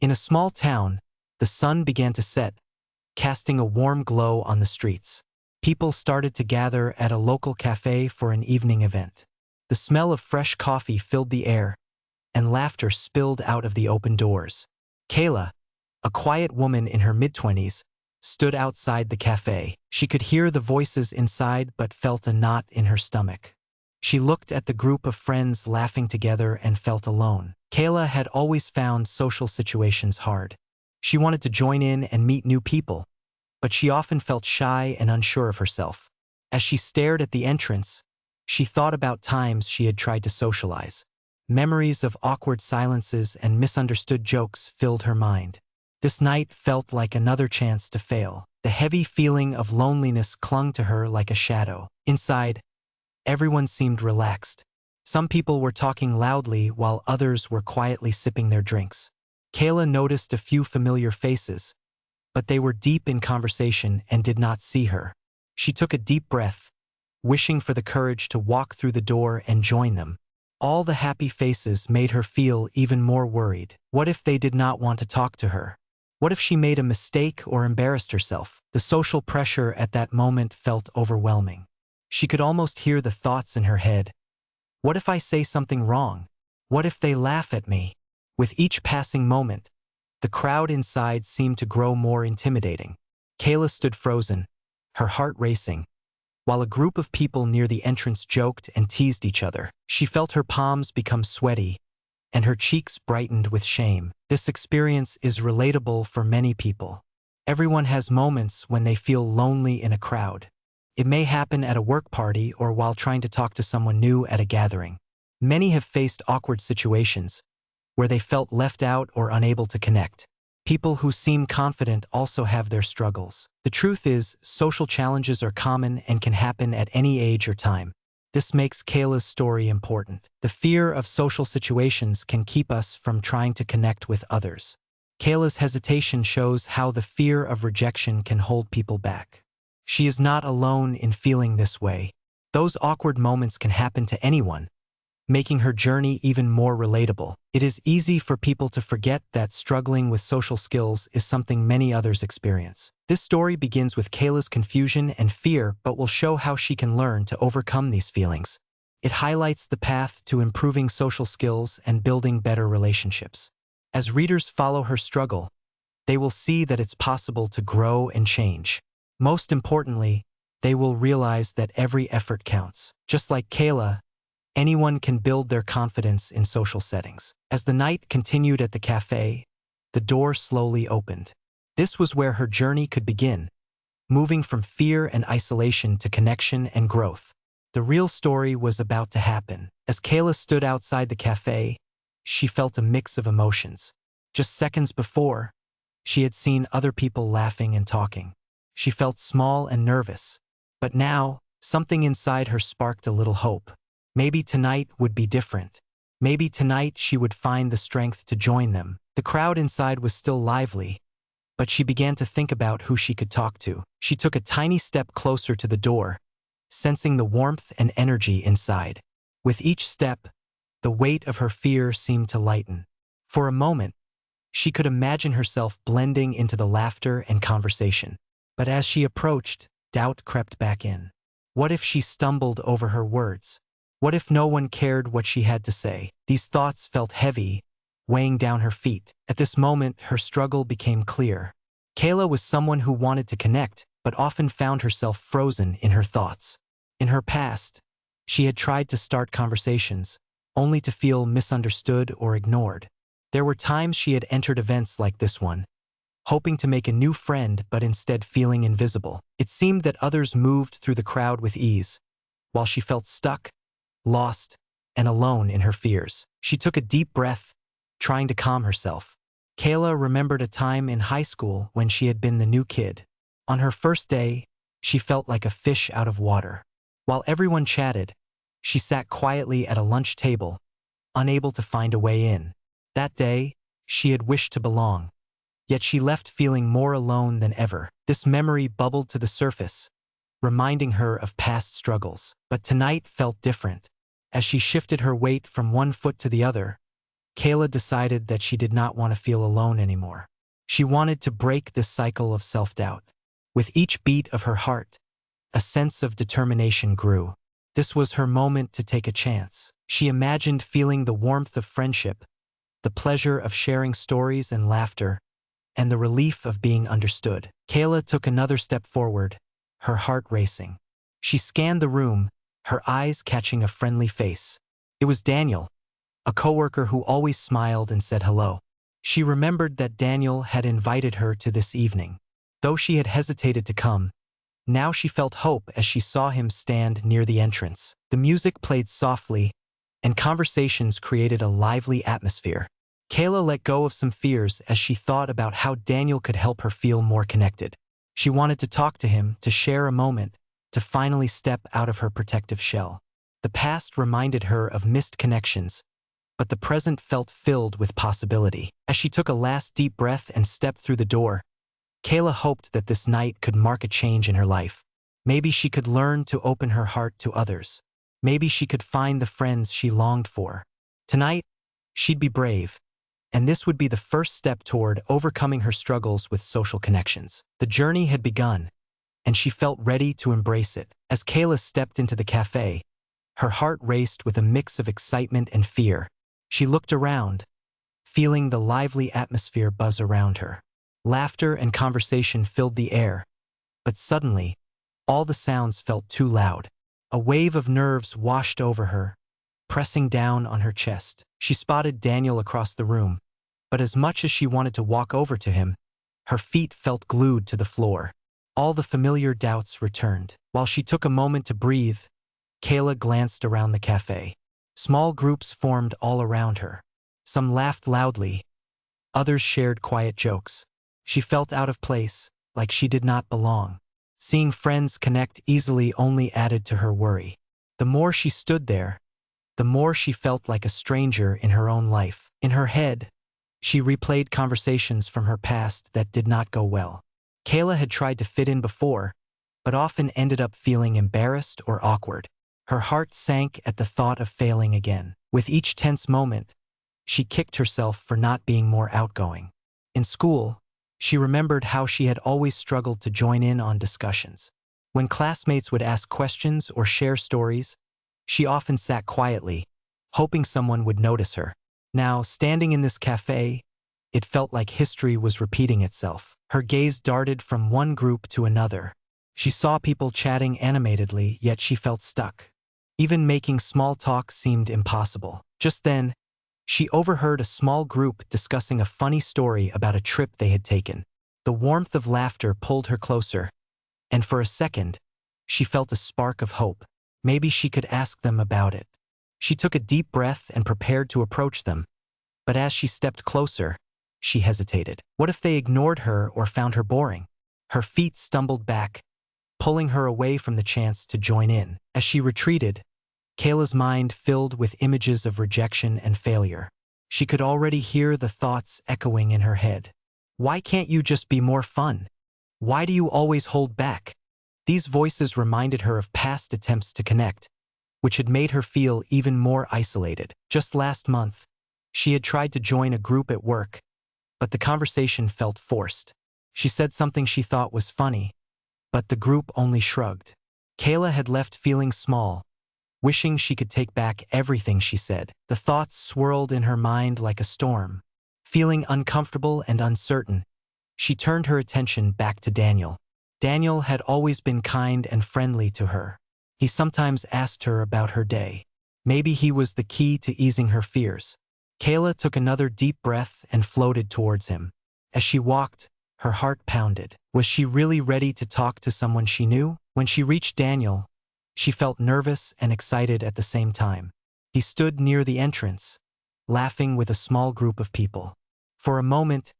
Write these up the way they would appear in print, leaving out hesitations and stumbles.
In a small town, the sun began to set, casting a warm glow on the streets. People started to gather at a local café for an evening event. The smell of fresh coffee filled the air, and laughter spilled out of the open doors. Kayla, a quiet woman in her mid-20s, stood outside the café. She could hear the voices inside but felt a knot in her stomach. She looked at the group of friends laughing together and felt alone. Kayla had always found social situations hard. She wanted to join in and meet new people, but she often felt shy and unsure of herself. As she stared at the entrance, she thought about times she had tried to socialize. Memories of awkward silences and misunderstood jokes filled her mind. This night felt like another chance to fail. The heavy feeling of loneliness clung to her like a shadow. Inside, everyone seemed relaxed. Some people were talking loudly while others were quietly sipping their drinks. Kayla noticed a few familiar faces, but they were deep in conversation and did not see her. She took a deep breath, wishing for the courage to walk through the door and join them. All the happy faces made her feel even more worried. What if they did not want to talk to her? What if she made a mistake or embarrassed herself? The social pressure at that moment felt overwhelming. She could almost hear the thoughts in her head. What if I say something wrong? What if they laugh at me? With each passing moment, the crowd inside seemed to grow more intimidating. Kayla stood frozen, her heart racing, while a group of people near the entrance joked and teased each other. She felt her palms become sweaty, and her cheeks brightened with shame. This experience is relatable for many people. Everyone has moments when they feel lonely in a crowd. It may happen at a work party or while trying to talk to someone new at a gathering. Many have faced awkward situations where they felt left out or unable to connect. People who seem confident also have their struggles. The truth is, social challenges are common and can happen at any age or time. This makes Kayla's story important. The fear of social situations can keep us from trying to connect with others. Kayla's hesitation shows how the fear of rejection can hold people back. She is not alone in feeling this way. Those awkward moments can happen to anyone, making her journey even more relatable. It is easy for people to forget that struggling with social skills is something many others experience. This story begins with Kayla's confusion and fear, but will show how she can learn to overcome these feelings. It highlights the path to improving social skills and building better relationships. As readers follow her struggle, they will see that it's possible to grow and change. Most importantly, they will realize that every effort counts. Just like Kayla, anyone can build their confidence in social settings. As the night continued at the cafe, the door slowly opened. This was where her journey could begin, moving from fear and isolation to connection and growth. The real story was about to happen. As Kayla stood outside the cafe, she felt a mix of emotions. Just seconds before, she had seen other people laughing and talking. She felt small and nervous, but now, something inside her sparked a little hope. Maybe tonight would be different. Maybe tonight she would find the strength to join them. The crowd inside was still lively, but she began to think about who she could talk to. She took a tiny step closer to the door, sensing the warmth and energy inside. With each step, the weight of her fear seemed to lighten. For a moment, she could imagine herself blending into the laughter and conversation. But as she approached, doubt crept back in. What if she stumbled over her words? What if no one cared what she had to say? These thoughts felt heavy, weighing down her feet. At this moment, her struggle became clear. Kayla was someone who wanted to connect, but often found herself frozen in her thoughts. In her past, she had tried to start conversations, only to feel misunderstood or ignored. There were times she had entered events like this one, hoping to make a new friend but instead feeling invisible. It seemed that others moved through the crowd with ease, while she felt stuck, lost, and alone in her fears. She took a deep breath, trying to calm herself. Kayla remembered a time in high school when she had been the new kid. On her first day, she felt like a fish out of water. While everyone chatted, she sat quietly at a lunch table, unable to find a way in. That day, she had wished to belong, yet she left feeling more alone than ever. This memory bubbled to the surface, reminding her of past struggles. But tonight felt different. As she shifted her weight from one foot to the other, Kayla decided that she did not want to feel alone anymore. She wanted to break this cycle of self-doubt. With each beat of her heart, a sense of determination grew. This was her moment to take a chance. She imagined feeling the warmth of friendship, the pleasure of sharing stories and laughter, and the relief of being understood. Kayla took another step forward, her heart racing. She scanned the room, her eyes catching a friendly face. It was Daniel, a coworker who always smiled and said hello. She remembered that Daniel had invited her to this evening. Though she had hesitated to come, now she felt hope as she saw him stand near the entrance. The music played softly, and conversations created a lively atmosphere. Kayla let go of some fears as she thought about how Daniel could help her feel more connected. She wanted to talk to him, to share a moment, to finally step out of her protective shell. The past reminded her of missed connections, but the present felt filled with possibility. As she took a last deep breath and stepped through the door, Kayla hoped that this night could mark a change in her life. Maybe she could learn to open her heart to others. Maybe she could find the friends she longed for. Tonight, she'd be brave, and this would be the first step toward overcoming her struggles with social connections. The journey had begun, and she felt ready to embrace it. As Kayla stepped into the cafe, her heart raced with a mix of excitement and fear. She looked around, feeling the lively atmosphere buzz around her. Laughter and conversation filled the air, but suddenly, all the sounds felt too loud. A wave of nerves washed over her, pressing down on her chest. She spotted Daniel across the room, but as much as she wanted to walk over to him, her feet felt glued to the floor. All the familiar doubts returned. While she took a moment to breathe, Kayla glanced around the cafe. Small groups formed all around her. Some laughed loudly, others shared quiet jokes. She felt out of place, like she did not belong. Seeing friends connect easily only added to her worry. The more she stood there, the more she felt like a stranger in her own life. In her head, she replayed conversations from her past that did not go well. Kayla had tried to fit in before, but often ended up feeling embarrassed or awkward. Her heart sank at the thought of failing again. With each tense moment, she kicked herself for not being more outgoing. In school, she remembered how she had always struggled to join in on discussions. When classmates would ask questions or share stories, she often sat quietly, hoping someone would notice her. Now, standing in this cafe, it felt like history was repeating itself. Her gaze darted from one group to another. She saw people chatting animatedly, yet she felt stuck. Even making small talk seemed impossible. Just then, she overheard a small group discussing a funny story about a trip they had taken. The warmth of laughter pulled her closer, and for a second, she felt a spark of hope. Maybe she could ask them about it. She took a deep breath and prepared to approach them, but as she stepped closer, she hesitated. What if they ignored her or found her boring? Her feet stumbled back, pulling her away from the chance to join in. As she retreated, Kayla's mind filled with images of rejection and failure. She could already hear the thoughts echoing in her head. Why can't you just be more fun? Why do you always hold back? These voices reminded her of past attempts to connect, which had made her feel even more isolated. Just last month, she had tried to join a group at work, but the conversation felt forced. She said something she thought was funny, but the group only shrugged. Kayla had left feeling small, wishing she could take back everything she said. The thoughts swirled in her mind like a storm. Feeling uncomfortable and uncertain, she turned her attention back to Daniel. Daniel had always been kind and friendly to her. He sometimes asked her about her day. Maybe he was the key to easing her fears. Kayla took another deep breath and floated towards him. As she walked, her heart pounded. Was she really ready to talk to someone she knew? When she reached Daniel, she felt nervous and excited at the same time. He stood near the entrance, laughing with a small group of people. For a moment,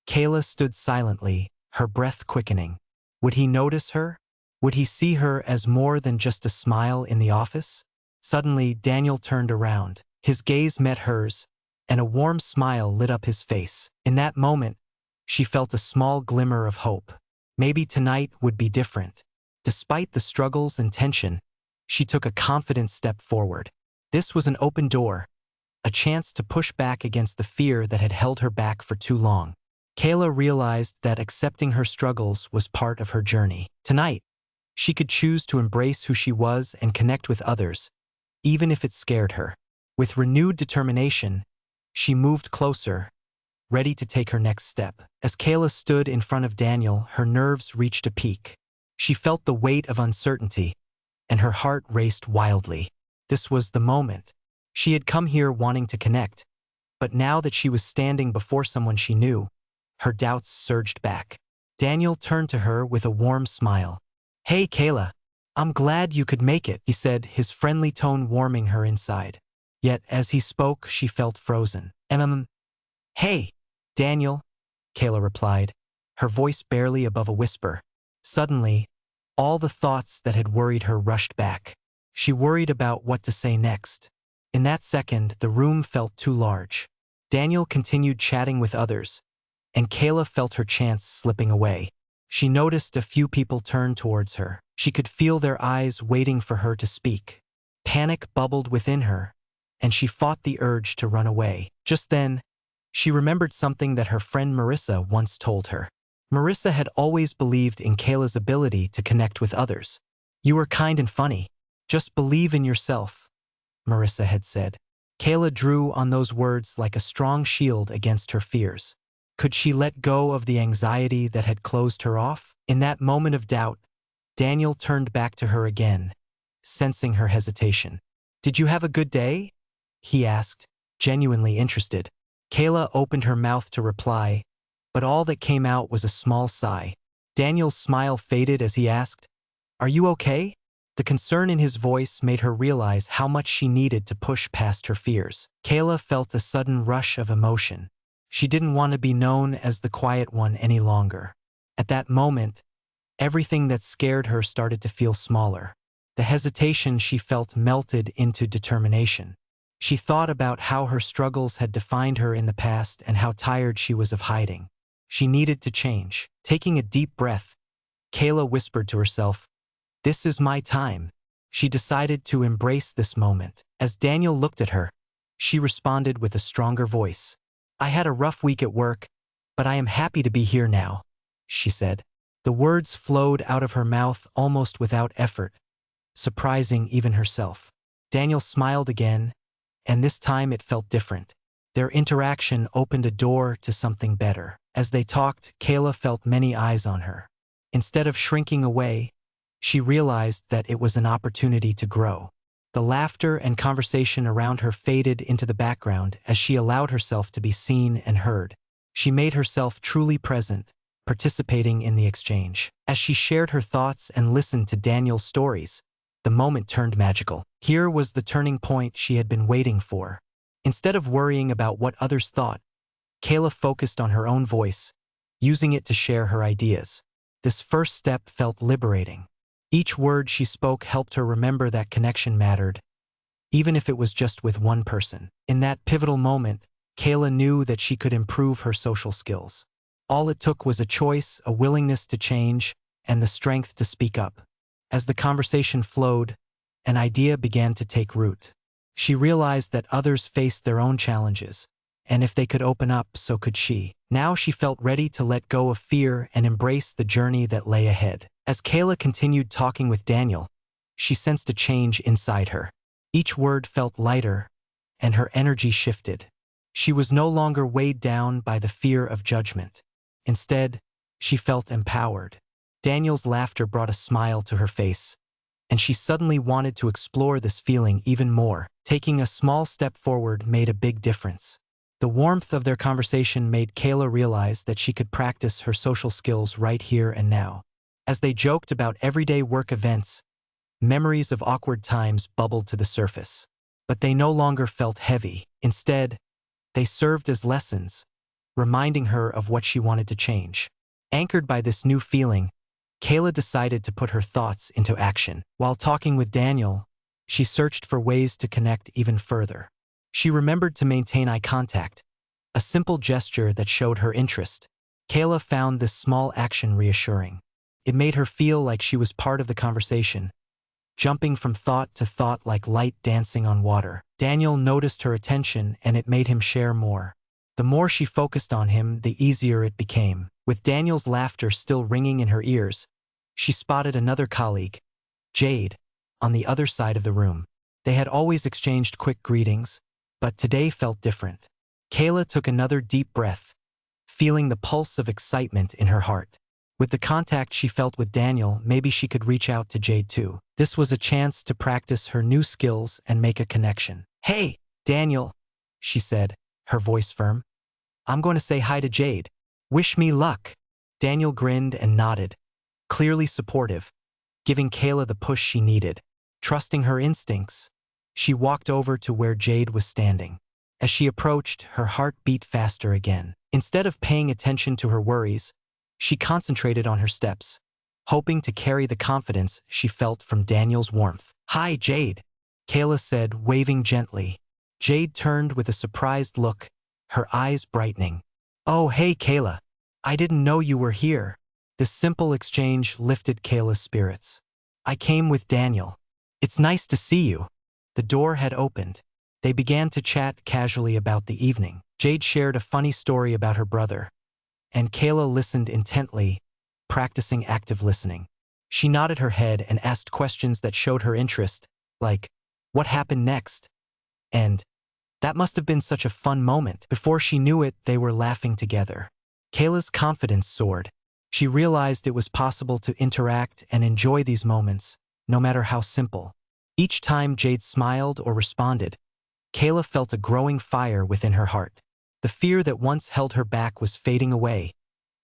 Kayla stood silently, her breath quickening. Would he notice her? Would he see her as more than just a smile in the office? Suddenly, Daniel turned around. His gaze met hers, and a warm smile lit up his face. In that moment, she felt a small glimmer of hope. Maybe tonight would be different. Despite the struggles and tension, she took a confident step forward. This was an open door, a chance to push back against the fear that had held her back for too long. Kayla realized that accepting her struggles was part of her journey. Tonight, she could choose to embrace who she was and connect with others, even if it scared her. With renewed determination, she moved closer, ready to take her next step. As Kayla stood in front of Daniel, her nerves reached a peak. She felt the weight of uncertainty, and her heart raced wildly. This was the moment. She had come here wanting to connect, but now that she was standing before someone she knew, her doubts surged back. Daniel turned to her with a warm smile. "Hey, Kayla, I'm glad you could make it," he said, his friendly tone warming her inside. Yet, as he spoke, she felt frozen. Hey, Daniel," Kayla replied, her voice barely above a whisper. Suddenly, all the thoughts that had worried her rushed back. She worried about what to say next. In that second, the room felt too large. Daniel continued chatting with others, and Kayla felt her chance slipping away. She noticed a few people turn towards her. She could feel their eyes waiting for her to speak. Panic bubbled within her, and she fought the urge to run away. Just then, she remembered something that her friend Marissa once told her. Marissa had always believed in Kayla's ability to connect with others. "You are kind and funny. Just believe in yourself," Marissa had said. Kayla drew on those words like a strong shield against her fears. Could she let go of the anxiety that had closed her off? In that moment of doubt, Daniel turned back to her again, sensing her hesitation. "Did you have a good day?" he asked, genuinely interested. Kayla opened her mouth to reply, but all that came out was a small sigh. Daniel's smile faded as he asked, "Are you okay?" The concern in his voice made her realize how much she needed to push past her fears. Kayla felt a sudden rush of emotion. She didn't want to be known as the quiet one any longer. At that moment, everything that scared her started to feel smaller. The hesitation she felt melted into determination. She thought about how her struggles had defined her in the past and how tired she was of hiding. She needed to change. Taking a deep breath, Kayla whispered to herself, "This is my time." She decided to embrace this moment. As Daniel looked at her, she responded with a stronger voice. "I had a rough week at work, but I am happy to be here now," she said. The words flowed out of her mouth almost without effort, surprising even herself. Daniel smiled again, and this time it felt different. Their interaction opened a door to something better. As they talked, Kayla felt many eyes on her. Instead of shrinking away, she realized that it was an opportunity to grow. The laughter and conversation around her faded into the background as she allowed herself to be seen and heard. She made herself truly present, participating in the exchange. As she shared her thoughts and listened to Daniel's stories, the moment turned magical. Here was the turning point she had been waiting for. Instead of worrying about what others thought, Kayla focused on her own voice, using it to share her ideas. This first step felt liberating. Each word she spoke helped her remember that connection mattered, even if it was just with one person. In that pivotal moment, Kayla knew that she could improve her social skills. All it took was a choice, a willingness to change, and the strength to speak up. As the conversation flowed, an idea began to take root. She realized that others faced their own challenges, and if they could open up, so could she. Now she felt ready to let go of fear and embrace the journey that lay ahead. As Kayla continued talking with Daniel, she sensed a change inside her. Each word felt lighter, and her energy shifted. She was no longer weighed down by the fear of judgment. Instead, she felt empowered. Daniel's laughter brought a smile to her face, and she suddenly wanted to explore this feeling even more. Taking a small step forward made a big difference. The warmth of their conversation made Kayla realize that she could practice her social skills right here and now. As they joked about everyday work events, memories of awkward times bubbled to the surface. But they no longer felt heavy. Instead, they served as lessons, reminding her of what she wanted to change. Anchored by this new feeling, Kayla decided to put her thoughts into action. While talking with Daniel, she searched for ways to connect even further. She remembered to maintain eye contact, a simple gesture that showed her interest. Kayla found this small action reassuring. It made her feel like she was part of the conversation, jumping from thought to thought like light dancing on water. Daniel noticed her attention and it made him share more. The more she focused on him, the easier it became. With Daniel's laughter still ringing in her ears, she spotted another colleague, Jade, on the other side of the room. They had always exchanged quick greetings, but today felt different. Kayla took another deep breath, feeling the pulse of excitement in her heart. With the contact she felt with Daniel, maybe she could reach out to Jade too. This was a chance to practice her new skills and make a connection. "Hey, Daniel," she said, her voice firm. "I'm going to say hi to Jade. Wish me luck." Daniel grinned and nodded, clearly supportive, giving Kayla the push she needed. Trusting her instincts, she walked over to where Jade was standing. As she approached, her heart beat faster again. Instead of paying attention to her worries, she concentrated on her steps, hoping to carry the confidence she felt from Daniel's warmth. "Hi, Jade," Kayla said, waving gently. Jade turned with a surprised look, her eyes brightening. "Oh, hey, Kayla. I didn't know you were here." This simple exchange lifted Kayla's spirits. "I came with Daniel. It's nice to see you." The door had opened. They began to chat casually about the evening. Jade shared a funny story about her brother, and Kayla listened intently, practicing active listening. She nodded her head and asked questions that showed her interest, like, "What happened next?" And, "That must have been such a fun moment." Before she knew it, they were laughing together. Kayla's confidence soared. She realized it was possible to interact and enjoy these moments, no matter how simple. Each time Jade smiled or responded, Kayla felt a growing fire within her heart. The fear that once held her back was fading away,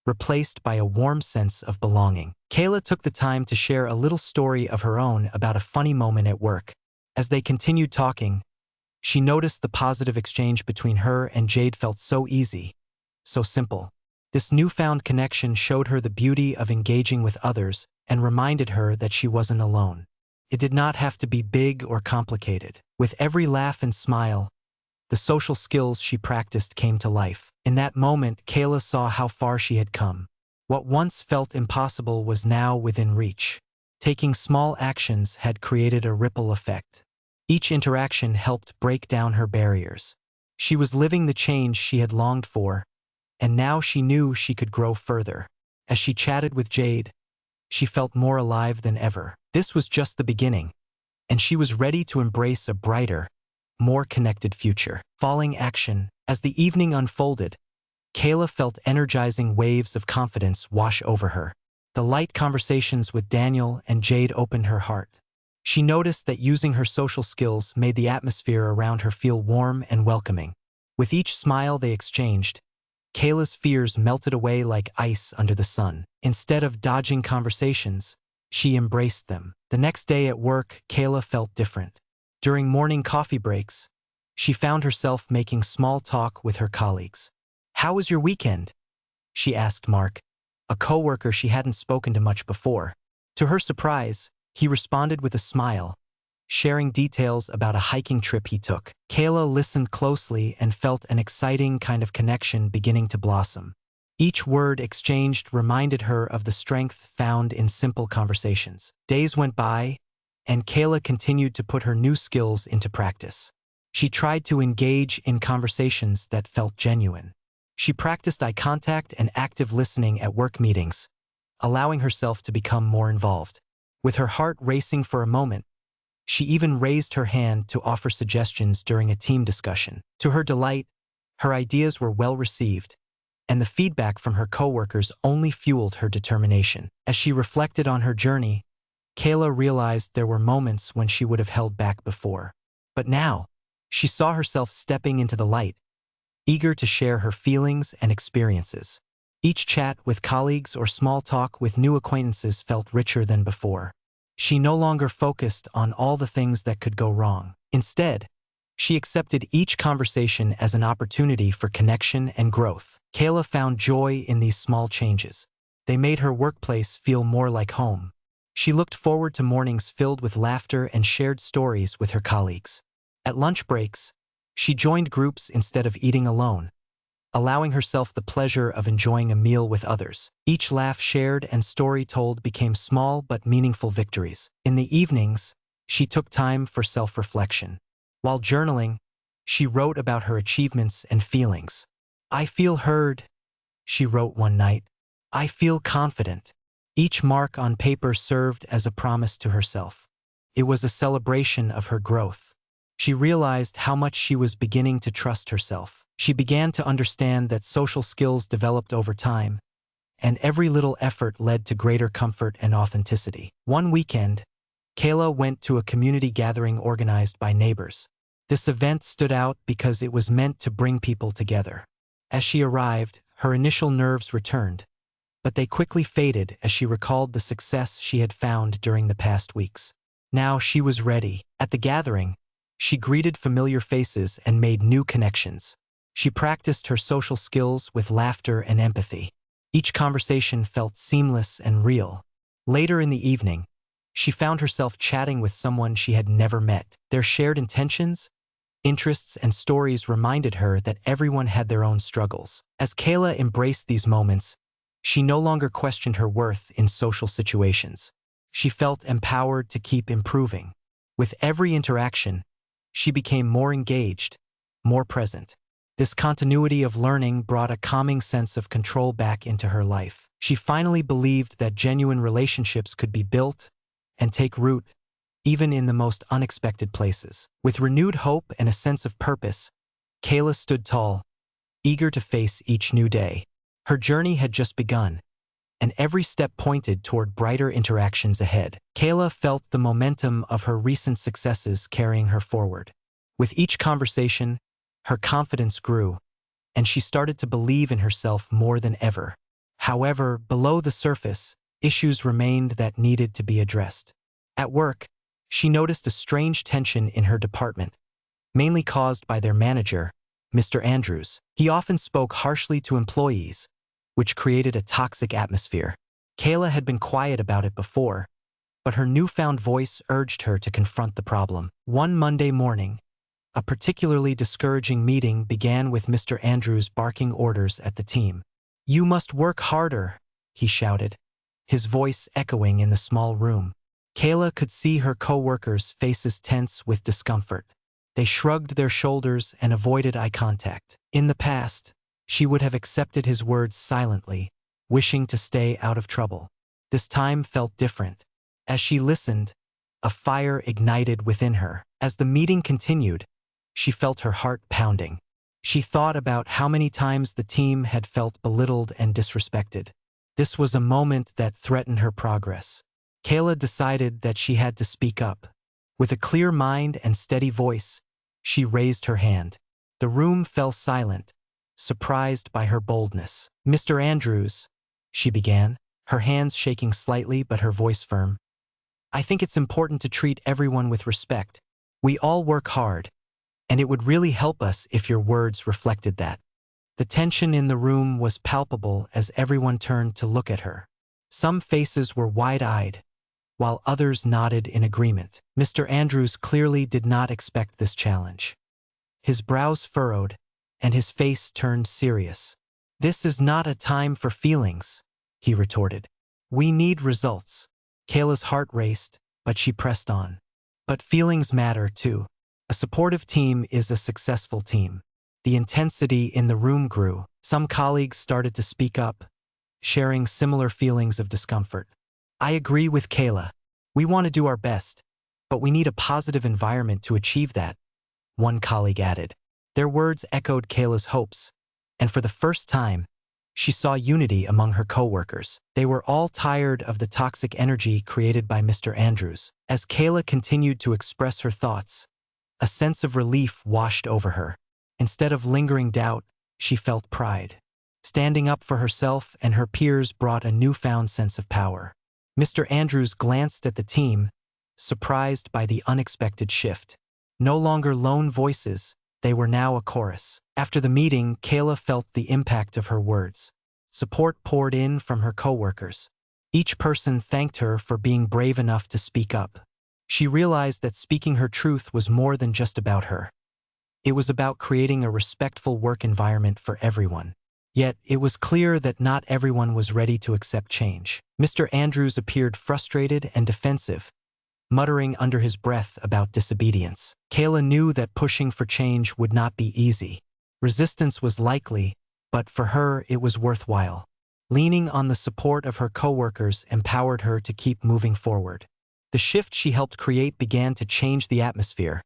replaced by a warm sense of belonging. Kayla took the time to share a little story of her own about a funny moment at work. As they continued talking, she noticed the positive exchange between her and Jade felt so easy, so simple. This newfound connection showed her the beauty of engaging with others and reminded her that she wasn't alone. It did not have to be big or complicated. With every laugh and smile, the social skills she practiced came to life. In that moment, Kayla saw how far she had come. What once felt impossible was now within reach. Taking small actions had created a ripple effect. Each interaction helped break down her barriers. She was living the change she had longed for, and now she knew she could grow further. As she chatted with Jade, she felt more alive than ever. This was just the beginning, and she was ready to embrace a brighter, more connected future. Following action, as the evening unfolded, Kayla felt energizing waves of confidence wash over her. The light conversations with Daniel and Jade opened her heart. She noticed that using her social skills made the atmosphere around her feel warm and welcoming. With each smile they exchanged, Kayla's fears melted away like ice under the sun. Instead of dodging conversations, she embraced them. The next day at work, Kayla felt different. During morning coffee breaks, she found herself making small talk with her colleagues. "How was your weekend?" she asked Mark, a coworker she hadn't spoken to much before. To her surprise, he responded with a smile, sharing details about a hiking trip he took. Kayla listened closely and felt an exciting kind of connection beginning to blossom. Each word exchanged reminded her of the strength found in simple conversations. Days went by, and Kayla continued to put her new skills into practice. She tried to engage in conversations that felt genuine. She practiced eye contact and active listening at work meetings, allowing herself to become more involved. With her heart racing for a moment, she even raised her hand to offer suggestions during a team discussion. To her delight, her ideas were well received, and the feedback from her coworkers only fueled her determination. As she reflected on her journey, Kayla realized there were moments when she would have held back before. But now, she saw herself stepping into the light, eager to share her feelings and experiences. Each chat with colleagues or small talk with new acquaintances felt richer than before. She no longer focused on all the things that could go wrong. Instead, she accepted each conversation as an opportunity for connection and growth. Kayla found joy in these small changes. They made her workplace feel more like home. She looked forward to mornings filled with laughter and shared stories with her colleagues. At lunch breaks, she joined groups instead of eating alone, allowing herself the pleasure of enjoying a meal with others. Each laugh shared and story told became small but meaningful victories. In the evenings, She took time for self-reflection. While journaling, she wrote about her achievements and feelings. "I feel heard," she wrote one night. "I feel confident." Each mark on paper served as a promise to herself. It was a celebration of her growth. She realized how much she was beginning to trust herself. She began to understand that social skills developed over time, and every little effort led to greater comfort and authenticity. One weekend, Kayla went to a community gathering organized by neighbors. This event stood out because it was meant to bring people together. As she arrived, her initial nerves returned, but they quickly faded as she recalled the success she had found during the past weeks. Now she was ready. At the gathering, she greeted familiar faces and made new connections. She practiced her social skills with laughter and empathy. Each conversation felt seamless and real. Later in the evening, she found herself chatting with someone she had never met. Their shared intentions, interests, and stories reminded her that everyone had their own struggles. As Kayla embraced these moments, she no longer questioned her worth in social situations. She felt empowered to keep improving. With every interaction, she became more engaged, more present. This continuity of learning brought a calming sense of control back into her life. She finally believed that genuine relationships could be built and take root, even in the most unexpected places. With renewed hope and a sense of purpose, Kayla stood tall, eager to face each new day. Her journey had just begun, and every step pointed toward brighter interactions ahead. Kayla felt the momentum of her recent successes carrying her forward. With each conversation, her confidence grew, and she started to believe in herself more than ever. However, below the surface, issues remained that needed to be addressed. At work, she noticed a strange tension in her department, mainly caused by their manager, Mr. Andrews. He often spoke harshly to employees, which created a toxic atmosphere. Kayla had been quiet about it before, but her newfound voice urged her to confront the problem. One Monday morning, a particularly discouraging meeting began with Mr. Andrews barking orders at the team. "You must work harder," he shouted, his voice echoing in the small room. Kayla could see her co-workers' faces tense with discomfort. They shrugged their shoulders and avoided eye contact. In the past, she would have accepted his words silently, wishing to stay out of trouble. This time felt different. As she listened, a fire ignited within her. As the meeting continued, she felt her heart pounding. She thought about how many times the team had felt belittled and disrespected. This was a moment that threatened her progress. Kayla decided that she had to speak up. With a clear mind and steady voice, she raised her hand. The room fell silent, surprised by her boldness. "Mr. Andrews," she began, her hands shaking slightly but her voice firm, "I think it's important to treat everyone with respect. We all work hard, and it would really help us if your words reflected that." The tension in the room was palpable as everyone turned to look at her. Some faces were wide-eyed, while others nodded in agreement. Mr. Andrews clearly did not expect this challenge. His brows furrowed, and his face turned serious. "This is not a time for feelings," he retorted. "We need results." Kayla's heart raced, but she pressed on. "But feelings matter too. A supportive team is a successful team." The intensity in the room grew. Some colleagues started to speak up, sharing similar feelings of discomfort. "I agree with Kayla. We want to do our best, but we need a positive environment to achieve that," one colleague added. Their words echoed Kayla's hopes, and for the first time, she saw unity among her coworkers. They were all tired of the toxic energy created by Mr. Andrews. As Kayla continued to express her thoughts, a sense of relief washed over her. Instead of lingering doubt, she felt pride. Standing up for herself and her peers brought a newfound sense of power. Mr. Andrews glanced at the team, surprised by the unexpected shift. No longer lone voices, they were now a chorus. After the meeting, Kayla felt the impact of her words. Support poured in from her coworkers. Each person thanked her for being brave enough to speak up. She realized that speaking her truth was more than just about her. It was about creating a respectful work environment for everyone. Yet, it was clear that not everyone was ready to accept change. Mr. Andrews appeared frustrated and defensive, muttering under his breath about disobedience. Kayla knew that pushing for change would not be easy. Resistance was likely, but for her it was worthwhile. Leaning on the support of her coworkers empowered her to keep moving forward. The shift she helped create began to change the atmosphere,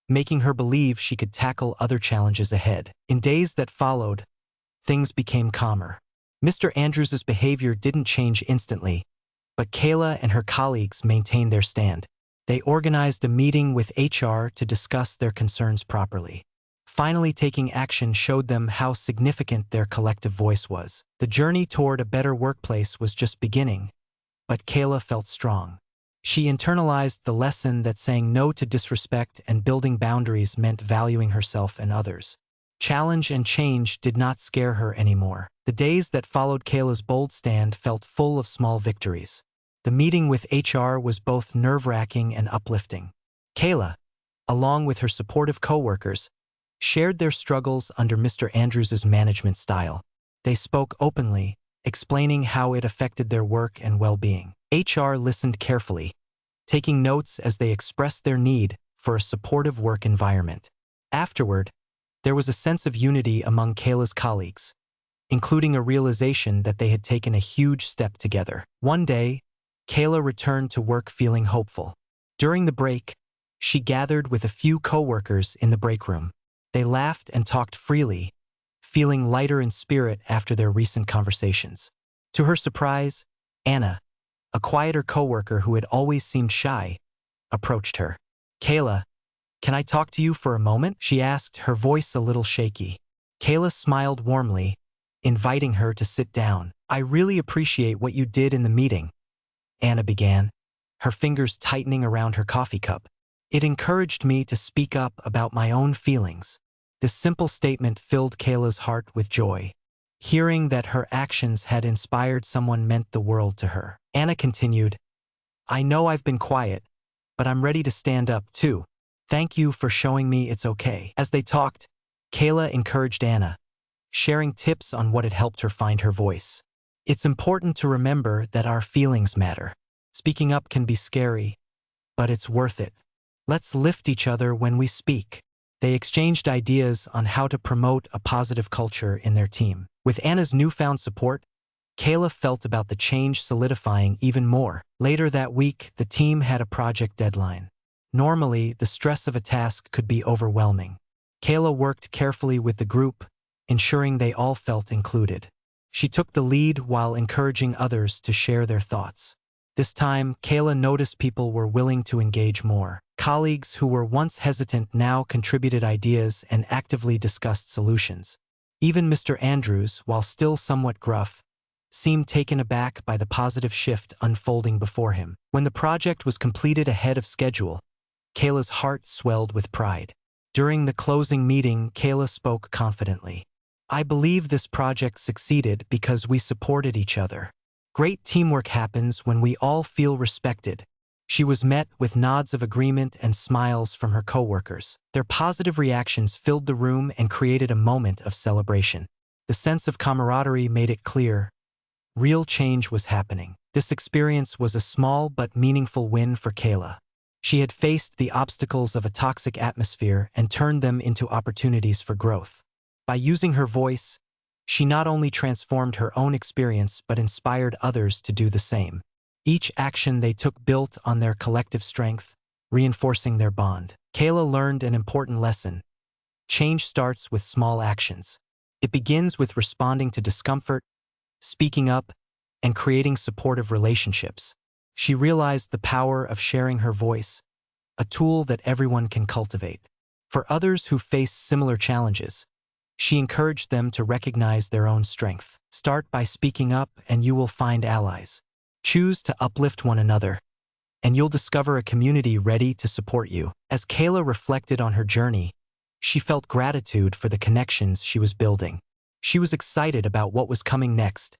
making her believe she could tackle other challenges ahead. In days that followed, things became calmer. Mr. Andrews's behavior didn't change instantly, but Kayla and her colleagues maintained their stand. They organized a meeting with HR to discuss their concerns properly. Finally taking action showed them how significant their collective voice was. The journey toward a better workplace was just beginning, but Kayla felt strong. She internalized the lesson that saying no to disrespect and building boundaries meant valuing herself and others. Challenge and change did not scare her anymore. The days that followed Kayla's bold stand felt full of small victories. The meeting with HR was both nerve-wracking and uplifting. Kayla, along with her supportive coworkers, shared their struggles under Mr. Andrews's management style. They spoke openly, explaining how it affected their work and well-being. HR listened carefully, taking notes as they expressed their need for a supportive work environment. Afterward, there was a sense of unity among Kayla's colleagues, including a realization that they had taken a huge step together. One day, Kayla returned to work feeling hopeful. During the break, she gathered with a few coworkers in the break room. They laughed and talked freely, feeling lighter in spirit after their recent conversations. To her surprise, Anna, a quieter coworker who had always seemed shy, approached her. "Kayla, can I talk to you for a moment?" she asked, her voice a little shaky. Kayla smiled warmly, inviting her to sit down. "I really appreciate what you did in the meeting," Anna began, her fingers tightening around her coffee cup. "It encouraged me to speak up about my own feelings." This simple statement filled Kayla's heart with joy. Hearing that her actions had inspired someone meant the world to her. Anna continued, "I know I've been quiet, but I'm ready to stand up too. Thank you for showing me it's okay." As they talked, Kayla encouraged Anna, sharing tips on what had helped her find her voice. "It's important to remember that our feelings matter. Speaking up can be scary, but it's worth it. Let's lift each other when we speak." They exchanged ideas on how to promote a positive culture in their team. With Anna's newfound support, Kayla felt about the change solidifying even more. Later that week, the team had a project deadline. Normally, the stress of a task could be overwhelming. Kayla worked carefully with the group, ensuring they all felt included. She took the lead while encouraging others to share their thoughts. This time, Kayla noticed people were willing to engage more. Colleagues who were once hesitant now contributed ideas and actively discussed solutions. Even Mr. Andrews, while still somewhat gruff, seemed taken aback by the positive shift unfolding before him. When the project was completed ahead of schedule, Kayla's heart swelled with pride. During the closing meeting, Kayla spoke confidently. "I believe this project succeeded because we supported each other. Great teamwork happens when we all feel respected." She was met with nods of agreement and smiles from her coworkers. Their positive reactions filled the room and created a moment of celebration. The sense of camaraderie made it clear real change was happening. This experience was a small but meaningful win for Kayla. She had faced the obstacles of a toxic atmosphere and turned them into opportunities for growth. By using her voice, she not only transformed her own experience but inspired others to do the same. Each action they took built on their collective strength, reinforcing their bond. Kayla learned an important lesson. Change starts with small actions. It begins with responding to discomfort, speaking up, and creating supportive relationships. She realized the power of sharing her voice, a tool that everyone can cultivate. For others who face similar challenges, she encouraged them to recognize their own strength. Start by speaking up and you will find allies. Choose to uplift one another, and you'll discover a community ready to support you. As Kayla reflected on her journey, she felt gratitude for the connections she was building. She was excited about what was coming next,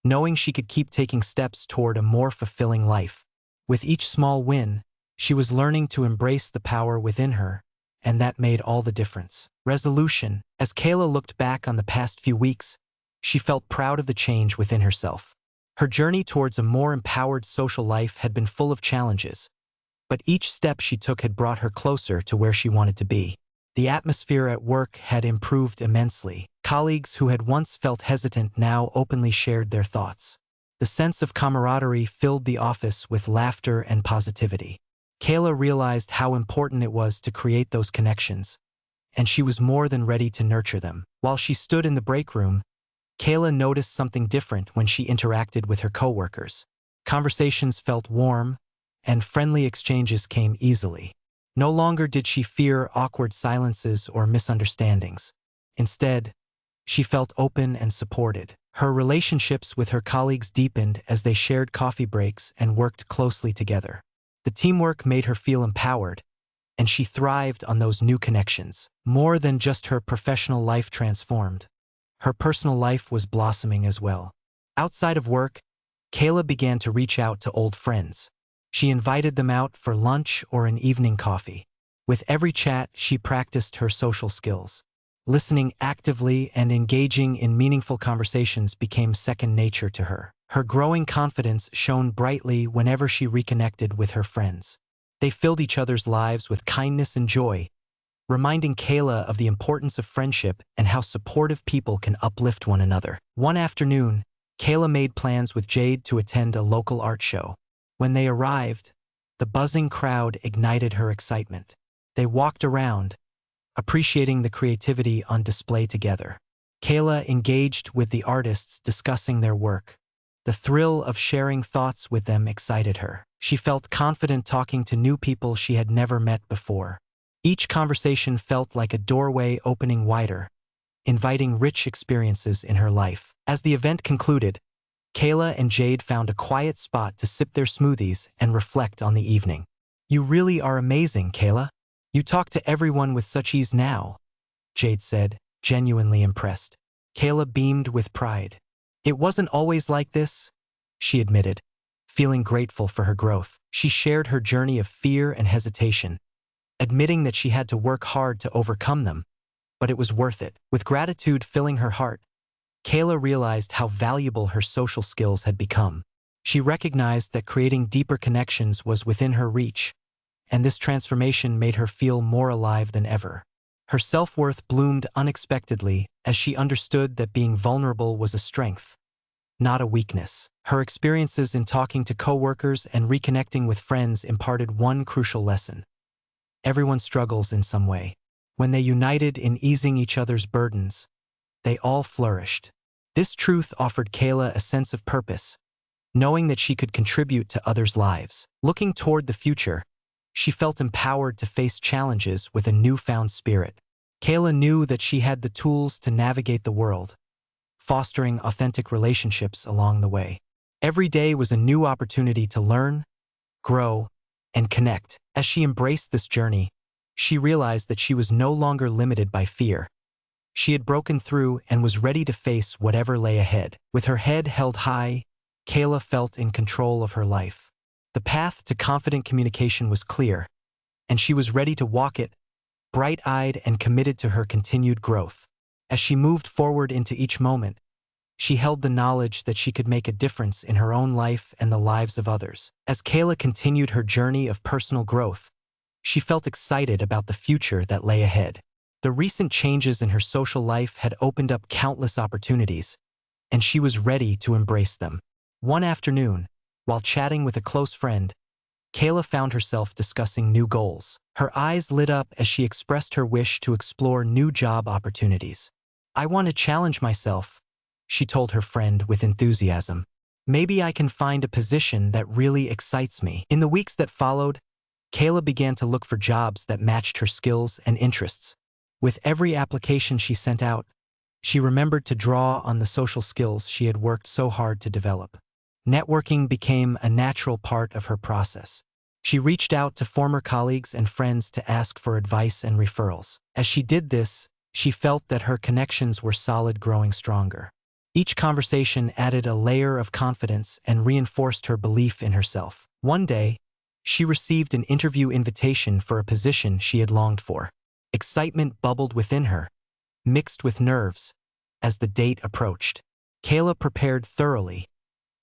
knowing she could keep taking steps toward a more fulfilling life. With each small win, she was learning to embrace the power within her, and that made all the difference. Resolution. As Kayla looked back on the past few weeks, she felt proud of the change within herself. Her journey towards a more empowered social life had been full of challenges, but each step she took had brought her closer to where she wanted to be. The atmosphere at work had improved immensely. Colleagues who had once felt hesitant now openly shared their thoughts. The sense of camaraderie filled the office with laughter and positivity. Kayla realized how important it was to create those connections, and she was more than ready to nurture them. While she stood in the break room, Kayla noticed something different when she interacted with her coworkers. Conversations felt warm, and friendly exchanges came easily. No longer did she fear awkward silences or misunderstandings. Instead, she felt open and supported. Her relationships with her colleagues deepened as they shared coffee breaks and worked closely together. The teamwork made her feel empowered, and she thrived on those new connections. More than just her professional life transformed, her personal life was blossoming as well. Outside of work, Kayla began to reach out to old friends. She invited them out for lunch or an evening coffee. With every chat, she practiced her social skills. Listening actively and engaging in meaningful conversations became second nature to her. Her growing confidence shone brightly whenever she reconnected with her friends. They filled each other's lives with kindness and joy, reminding Kayla of the importance of friendship and how supportive people can uplift one another. One afternoon, Kayla made plans with Jade to attend a local art show. When they arrived, the buzzing crowd ignited her excitement. They walked around, appreciating the creativity on display together. Kayla engaged with the artists discussing their work. The thrill of sharing thoughts with them excited her. She felt confident talking to new people she had never met before. Each conversation felt like a doorway opening wider, inviting rich experiences in her life. As the event concluded, Kayla and Jade found a quiet spot to sip their smoothies and reflect on the evening. "You really are amazing, Kayla. You talk to everyone with such ease now," Jade said, genuinely impressed. Kayla beamed with pride. "It wasn't always like this," she admitted, feeling grateful for her growth. She shared her journey of fear and hesitation, admitting that she had to work hard to overcome them, but it was worth it. With gratitude filling her heart, Kayla realized how valuable her social skills had become. She recognized that creating deeper connections was within her reach, and this transformation made her feel more alive than ever. Her self-worth bloomed unexpectedly as she understood that being vulnerable was a strength, not a weakness. Her experiences in talking to coworkers and reconnecting with friends imparted one crucial lesson. Everyone struggles in some way. When they united in easing each other's burdens, they all flourished. This truth offered Kayla a sense of purpose, knowing that she could contribute to others' lives. Looking toward the future, she felt empowered to face challenges with a newfound spirit. Kayla knew that she had the tools to navigate the world, fostering authentic relationships along the way. Every day was a new opportunity to learn, grow, and connect. As she embraced this journey, she realized that she was no longer limited by fear. She had broken through and was ready to face whatever lay ahead. With her head held high, Kayla felt in control of her life. The path to confident communication was clear, and she was ready to walk it, bright-eyed and committed to her continued growth. As she moved forward into each moment, she held the knowledge that she could make a difference in her own life and the lives of others. As Kayla continued her journey of personal growth, she felt excited about the future that lay ahead. The recent changes in her social life had opened up countless opportunities, and she was ready to embrace them. One afternoon, while chatting with a close friend, Kayla found herself discussing new goals. Her eyes lit up as she expressed her wish to explore new job opportunities. "I want to challenge myself," she told her friend with enthusiasm. "Maybe I can find a position that really excites me." In the weeks that followed, Kayla began to look for jobs that matched her skills and interests. With every application she sent out, she remembered to draw on the social skills she had worked so hard to develop. Networking became a natural part of her process. She reached out to former colleagues and friends to ask for advice and referrals. As she did this, she felt that her connections were solid, growing stronger. Each conversation added a layer of confidence and reinforced her belief in herself. One day, she received an interview invitation for a position she had longed for. Excitement bubbled within her, mixed with nerves, as the date approached. Kayla prepared thoroughly,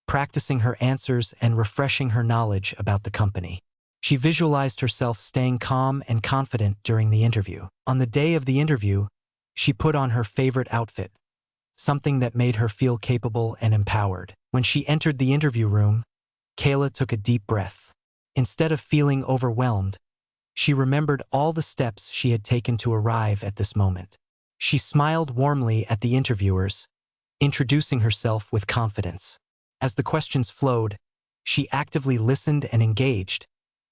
practicing her answers and refreshing her knowledge about the company. She visualized herself staying calm and confident during the interview. On the day of the interview, she put on her favorite outfit, something that made her feel capable and empowered. When she entered the interview room, Kayla took a deep breath. Instead of feeling overwhelmed, she remembered all the steps she had taken to arrive at this moment. She smiled warmly at the interviewers, introducing herself with confidence. As the questions flowed, she actively listened and engaged,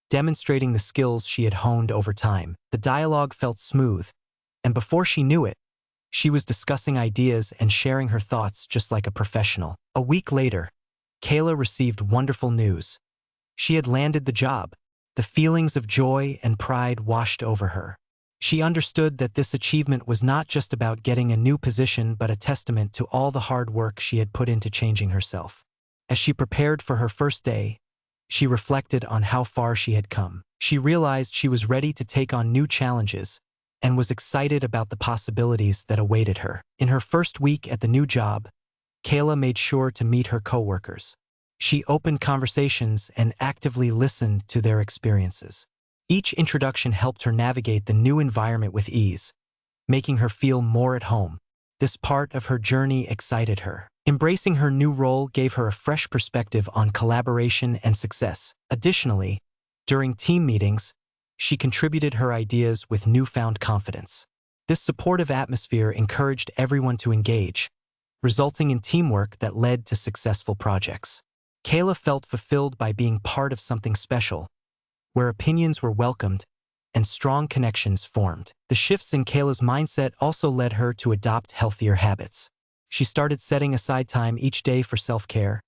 demonstrating the skills she had honed over time. The dialogue felt smooth, and before she knew it, she was discussing ideas and sharing her thoughts just like a professional. A week later, Kayla received wonderful news. She had landed the job. The feelings of joy and pride washed over her. She understood that this achievement was not just about getting a new position but a testament to all the hard work she had put into changing herself. As she prepared for her first day, she reflected on how far she had come. She realized she was ready to take on new challenges and was excited about the possibilities that awaited her. In her first week at the new job, Kayla made sure to meet her coworkers. She opened conversations and actively listened to their experiences. Each introduction helped her navigate the new environment with ease, making her feel more at home. This part of her journey excited her. Embracing her new role gave her a fresh perspective on collaboration and success. Additionally, during team meetings, she contributed her ideas with newfound confidence. This supportive atmosphere encouraged everyone to engage, resulting in teamwork that led to successful projects. Kayla felt fulfilled by being part of something special, where opinions were welcomed and strong connections formed. The shifts in Kayla's mindset also led her to adopt healthier habits. She started setting aside time each day for self-care,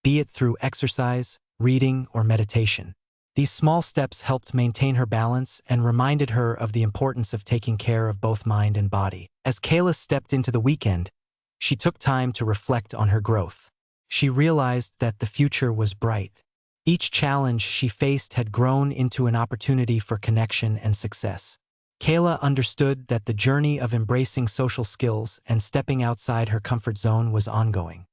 be it through exercise, reading, or meditation. These small steps helped maintain her balance and reminded her of the importance of taking care of both mind and body. As Kayla stepped into the weekend, she took time to reflect on her growth. She realized that the future was bright. Each challenge she faced had grown into an opportunity for connection and success. Kayla understood that the journey of embracing social skills and stepping outside her comfort zone was ongoing.